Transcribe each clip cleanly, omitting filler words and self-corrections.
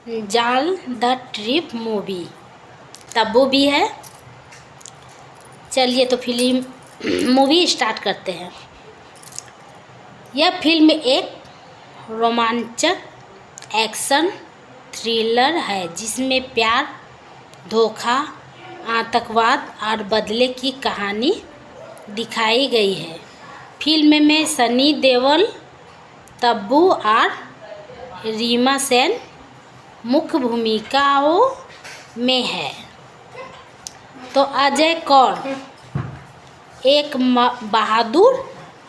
जाल the trip movie Tabu भी है। चलिए तो फिल्म मूवी स्टार्ट करते हैं। यह फिल्म एक रोमांचक एक्शन थ्रिलर है जिसमें प्यार, धोखा, आतंकवाद और बदले की कहानी दिखाई गई है। फिल्म में सनी देओल, तब्बू और रीमा सेन मुख्य भूमिकाओं में है। तो अजय कौर एक बहादुर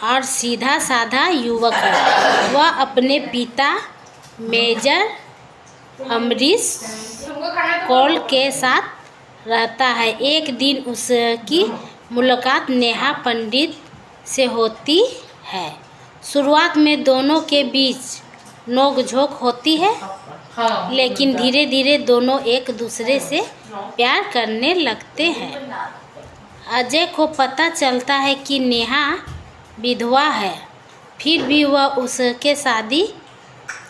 और सीधा साधा युवक है। वह अपने पिता मेजर अमरीश कौल के साथ रहता है। एक दिन उसकी मुलाकात नेहा पंडित से होती है। शुरुआत में दोनों के बीच नोक-झोंक होती है, लेकिन धीरे धीरे दोनों एक दूसरे से प्यार करने लगते हैं। अजय को पता चलता है कि नेहा विधवा है, फिर भी वह उसके शादी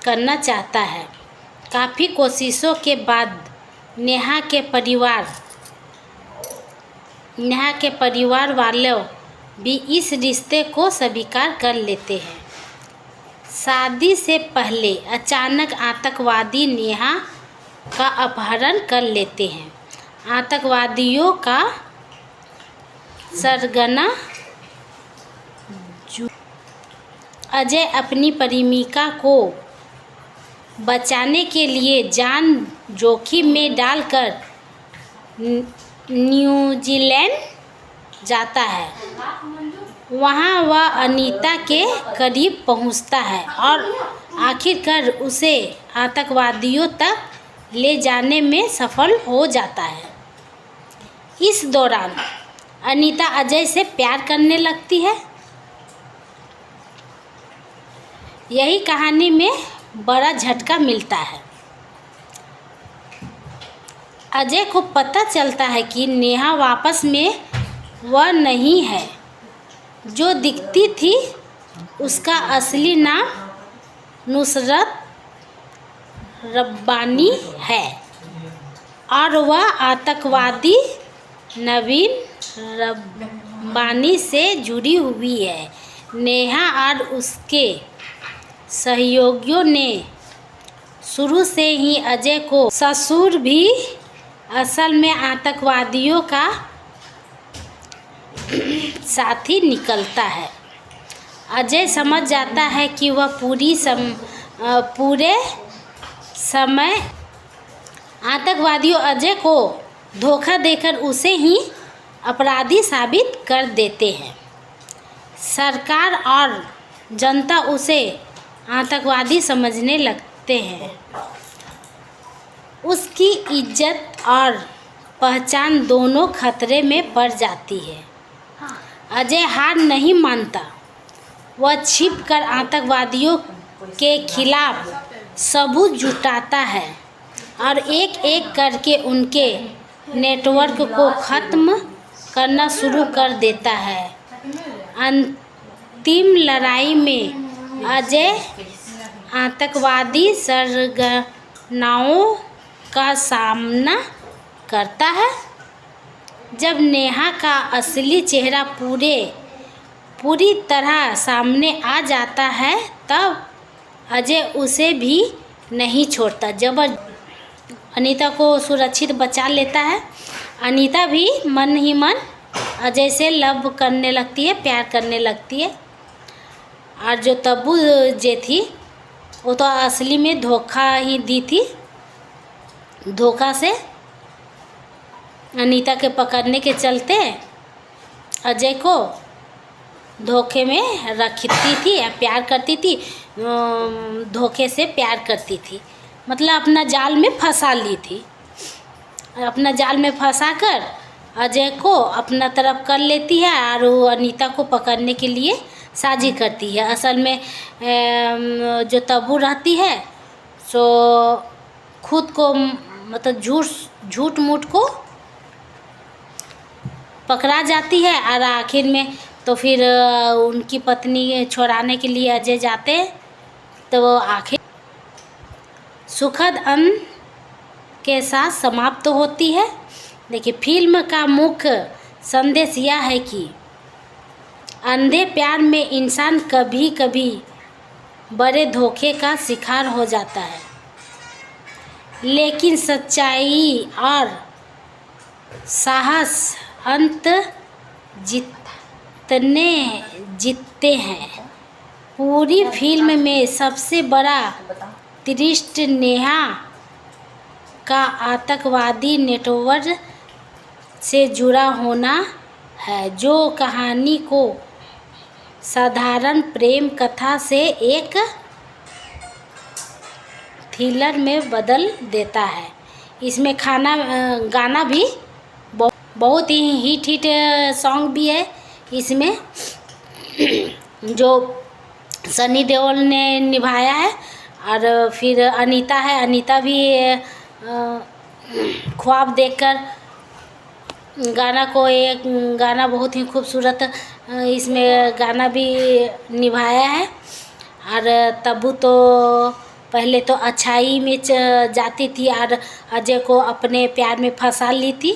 करना चाहता है। काफ़ी कोशिशों के बाद नेहा के परिवार वालों भी इस रिश्ते को स्वीकार कर लेते हैं। शादी से पहले अचानक आतंकवादी नेहा का अपहरण कर लेते हैं। आतंकवादियों का सरगना अजय अपनी प्रेमिका को बचाने के लिए जान जोखिम में डालकर न्यूजीलैंड जाता है। वहाँ वह अनीता के करीब पहुँचता है और आखिरकार उसे आतंकवादियों तक ले जाने में सफल हो जाता है। इस दौरान अनीता अजय से प्यार करने लगती है। यही कहानी में बड़ा झटका मिलता है। अजय को पता चलता है कि नेहा वापस में वह नहीं है जो दिखती थी। उसका असली नाम नुसरत रब्बानी है और वह आतंकवादी नवीन रब्बानी से जुड़ी हुई है। नेहा और उसके सहयोगियों ने शुरू से ही अजय को ससुर भी असल में आतंकवादियों का साथी निकलता है। अजय समझ जाता है कि वह पूरे समय आतंकवादियों अजय को धोखा देकर उसे ही अपराधी साबित कर देते हैं। सरकार और जनता उसे आतंकवादी समझने लगते हैं। उसकी इज्जत और पहचान दोनों खतरे में पड़ जाती है। अजय हार नहीं मानता। वह छिपकर आतंकवादियों के खिलाफ सबूत जुटाता है और एक एक करके उनके नेटवर्क को ख़त्म करना शुरू कर देता है। अंतिम लड़ाई में अजय आतंकवादी सरगनाओं का सामना करता है। जब नेहा का असली चेहरा पूरी तरह सामने आ जाता है तब अजय उसे भी नहीं छोड़ता। जब अनीता को सुरक्षित बचा लेता है, अनीता भी मन ही मन अजय से लव करने लगती है, प्यार करने लगती है। और जो तब्बू जे थी वो तो असली में धोखा ही दी थी। धोखा से अनीता के पकड़ने के चलते अजय को धोखे में रखती थी या प्यार करती थी, धोखे से प्यार करती थी। मतलब अपना जाल में फंसा ली थी। अपना जाल में फंसाकर अजय को अपना तरफ कर लेती है और वो अनीता को पकड़ने के लिए साजिश करती है। असल में जो तब्बू रहती है सो खुद को मतलब झूठ मूठ को पकड़ा जाती है और आखिर में तो फिर उनकी पत्नी छुड़ाने के लिए अजय जाते हैं। तो वो आखिर सुखद अंत के साथ समाप्त होती है। देखिए, फिल्म का मुख्य संदेश यह है कि अंधे प्यार में इंसान कभी कभी बड़े धोखे का शिकार हो जाता है, लेकिन सच्चाई और साहस अंत जीतते हैं। पूरी फिल्म में सबसे बड़ा ट्विस्ट नेहा का आतंकवादी नेटवर्क से जुड़ा होना है, जो कहानी को साधारण प्रेम कथा से एक थ्रिलर में बदल देता है। इसमें गाना भी बहुत ही हिट सॉन्ग भी है इसमें, जो सनी देओल ने निभाया है। और फिर अनीता है, अनीता भी ख्वाब देखकर गाना बहुत ही खूबसूरत इसमें गाना भी निभाया है। और तब्बू तो पहले तो अच्छाई में जाती थी और अजय को अपने प्यार में फंसा ली थी।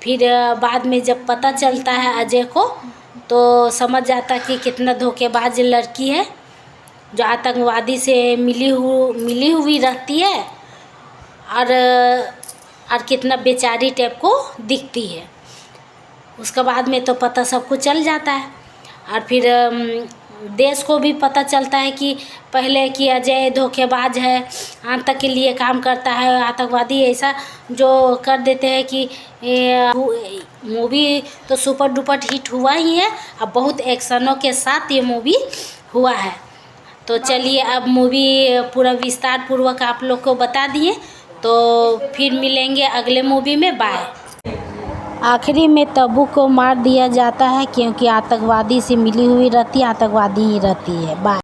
फिर बाद में जब पता चलता है अजय को, तो समझ जाता कि कितना धोखेबाज लड़की है, जो आतंकवादी से मिली हुई रहती है और कितना बेचारी टाइप को दिखती है। उसके बाद में तो पता सब कुछ चल जाता है। और फिर देश को भी पता चलता है कि पहले कि अजय धोखेबाज है, आतंक के लिए काम करता है, आतंकवादी ऐसा जो कर देते हैं कि मूवी तो सुपर डुपर हिट हुआ ही है। अब बहुत एक्शनों के साथ ये मूवी हुआ है। तो चलिए, अब मूवी पूरा विस्तार पूर्वक आप लोग को बता दिए, तो फिर मिलेंगे अगले मूवी में। बाय। आखिरी में तब्बू को मार दिया जाता है क्योंकि आतंकवादी से मिली हुई रहती है, आतंकवादी ही रहती है। बाय।